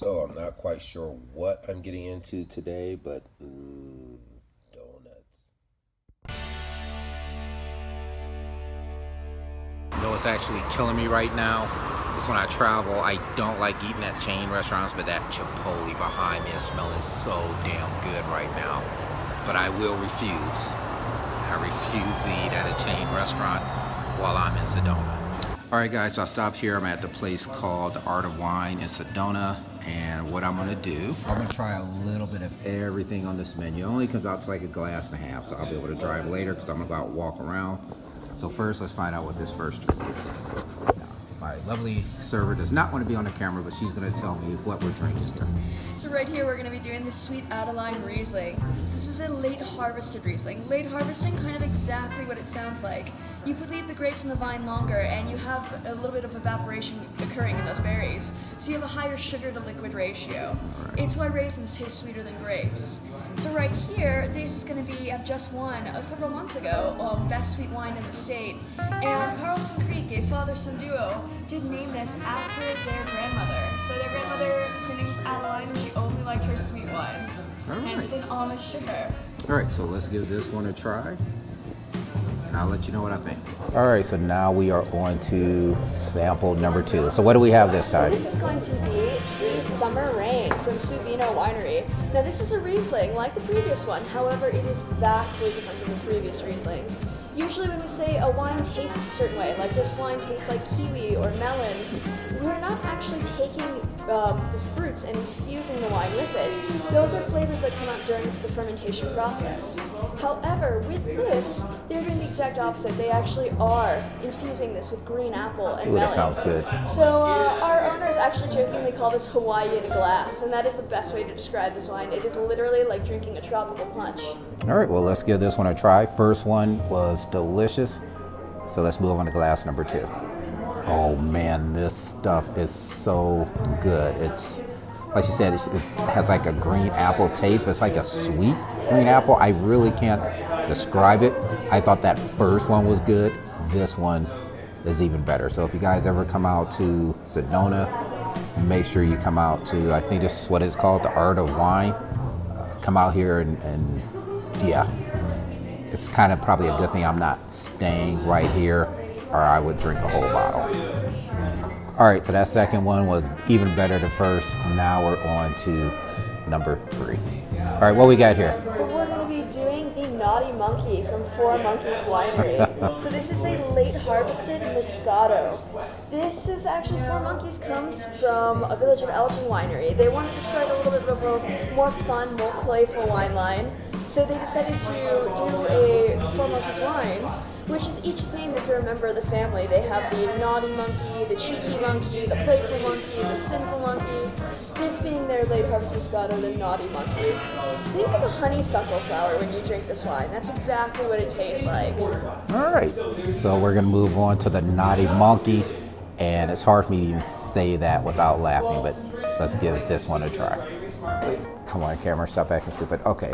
So I'm not quite sure what I'm getting into today, but donuts. Though it's actually killing me right now, is when I travel, I don't like eating at chain restaurants, but that Chipotle behind me is smelling so damn good right now. But I will refuse. I refuse to eat at a chain restaurant while I'm in Sedona. All right, guys, so I stopped here. I'm at the place called The Art of Wine in Sedona, and what I'm gonna do, I'm gonna try a little bit of everything on this menu. It only comes out to like a glass and a half, so I'll be able to drive later because I'm gonna go out and walk around. So first, let's find out what this first drink is. Now, my lovely server does not want to be on the camera, but she's gonna tell me what we're drinking here. So right here we're going to be doing the Sweet Adeline Riesling. So this is a late harvested Riesling. Late harvesting, kind of exactly what it sounds like. You leave the grapes in the vine longer and you have a little bit of evaporation occurring in those berries. So you have a higher sugar to liquid ratio. Right. It's why raisins taste sweeter than grapes. So right here, this is going to be, I've just won several months ago, best sweet wine in the state. And Carlson Creek, a father-son duo, did name this after their grandmother. So their grandmother, her name was Adeline, and she only liked her sweet wines. Hence an homage to her. All right, so let's give this one a try, and I'll let you know what I think. All right, so now we are on to sample number 2. So what do we have this time? So this is going to be the Summer Rain from Suvino Winery. Now this is a Riesling like the previous one, however it is vastly different than the previous Riesling. Usually when we say a wine tastes a certain way, like this wine tastes like kiwi or melon, we're not actually taking the fruits and infusing the wine with it. Those are flavors that come out during the fermentation process. However, with this, they're doing the exact opposite. They actually are infusing this with green apple and melon. That sounds good. So our owners actually jokingly call this Hawaiian glass, and that is the best way to describe this wine. It is literally like drinking a tropical punch. All right, well, let's give this one a try. First one was delicious, so let's move on to glass number 2. Oh man, this stuff is so good. It's, like you said, it has like a green apple taste, but it's like a sweet green apple. I really can't describe it. I thought that first one was good. This one is even better. So if you guys ever come out to Sedona, make sure you come out to, I think this is what it's called, The Art of Wine. Come out here and yeah, it's kind of probably a good thing I'm not staying right here, or I would drink a whole bottle. All right, so that second one was even better than first. Now we're on to number 3. All right, what we got here? So we're going to be doing the Naughty Monkey from Four Monkeys Winery. So this is a late harvested Moscato. This is actually, Four Monkeys comes from a village of Elgin Winery. They wanted to start a little bit of a more fun, more playful wine line. So they decided to do the Four Monkeys wines, which is each is named after a member of the family. They have the naughty monkey, the cheeky monkey, the playful monkey, the sinful monkey. This being their late harvest Moscato, the naughty monkey. Think of a honeysuckle flower when you drink this wine. That's exactly what it tastes like. All right, so we're gonna move on to the naughty monkey, and it's hard for me to even say that without laughing, but let's give this one a try. Come on, camera, stop acting stupid. Okay.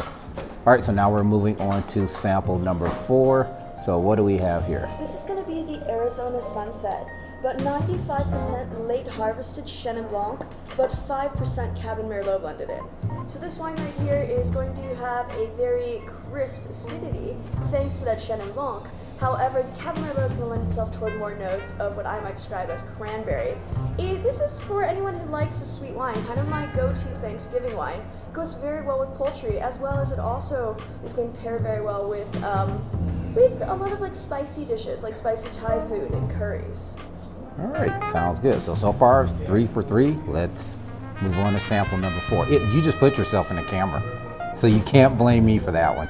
All right, so now we're moving on to sample number 4. So what do we have here? This is going to be the Arizona Sunset, but 95% late harvested Chenin Blanc, but 5% Cabin Merlot blended in. So this wine right here is going to have a very crisp acidity thanks to that Chenin Blanc. However, the Cabin Merlot is going to lend itself toward more notes of what I might describe as cranberry. This is for anyone who likes a sweet wine, kind of my go-to Thanksgiving wine. It goes very well with poultry, as well as it also is going to pair very well with a lot of like spicy dishes, like spicy Thai food and curries. All right, sounds good. So far it's 3 for 3. Let's move on to sample number 4. You just put yourself in the camera, so you can't blame me for that one.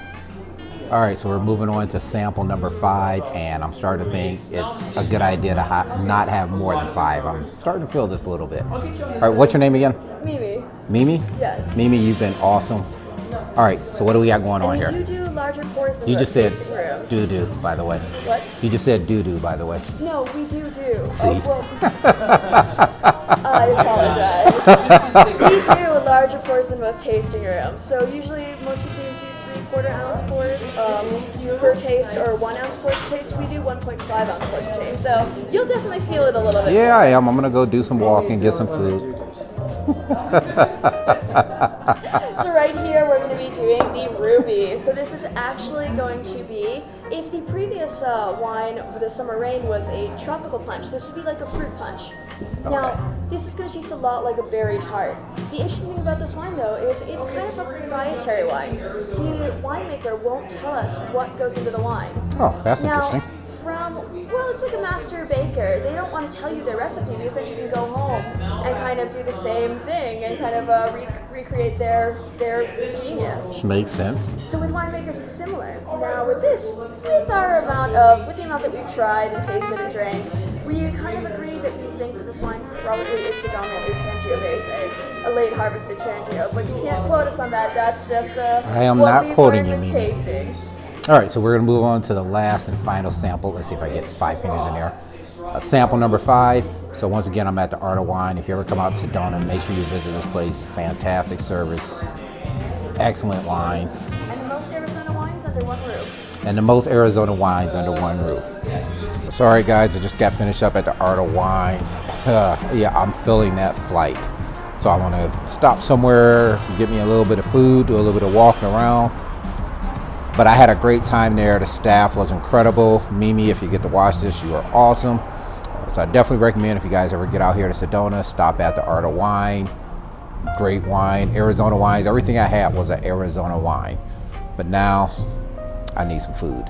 All right, so we're moving on to sample number 5, and I'm starting to think it's a good idea to not have more than 5. I'm starting to feel this a little bit. All right, what's your name again? Mimi. Mimi? Yes. Mimi, you've been awesome. All right, so what do we got going on here? We do larger pours than you just said rooms. doo-doo, by the way. What? You just said doo-doo, by the way. No, we do. See? Oh, well, I apologize. We do larger pours than most tasting rooms. So usually most tasting rooms do 3/4 ounce pours per taste, or 1 ounce pours per taste. We do 1.5 ounce pours per taste. So you'll definitely feel it a little bit. Yeah, I am. I'm gonna go do some walking, get some food. So right here we're going to be doing the Ruby. So this is actually going to be, if the previous wine, the Summer Rain, was a tropical punch, this would be like a fruit punch. Now, this is going to taste a lot like a berry tart. The interesting thing about this wine, though, is it's kind of a proprietary wine. The winemaker won't tell us what goes into the wine. Oh, that's Now, interesting. well, it's like a master baker. They don't want to tell you their recipe because then you can go home and kind of do the same thing and kind of recreate their genius. Makes sense. So with winemakers, it's similar. Now with this, with the amount that we've tried and tasted and drank, we kind of agree that we think that this wine probably is predominantly Sangiovese, a late harvested Sangiovese. But you can't quote us on that. That's just I am what not we've quoting learned you, with Mimi. tasting. All right, so we're gonna move on to the last and final sample. Let's see if I get 5 fingers in there. Sample number 5. So once again, I'm at the Art of Wine. If you ever come out to Sedona, make sure you visit this place. Fantastic service, excellent wine, And the most Arizona wines under one roof. and the most Arizona wines under one roof. So all right, guys, I just got finished up at the Art of Wine. Yeah, I'm feeling that flight. So I want to stop somewhere, get me a little bit of food, do a little bit of walking around. But I had a great time there. The staff was incredible. Mimi, if you get to watch this, you are awesome. So I definitely recommend, if you guys ever get out here to Sedona, stop at the Art of Wine. Great wine, Arizona wines. Everything I had was an Arizona wine. But now I need some food.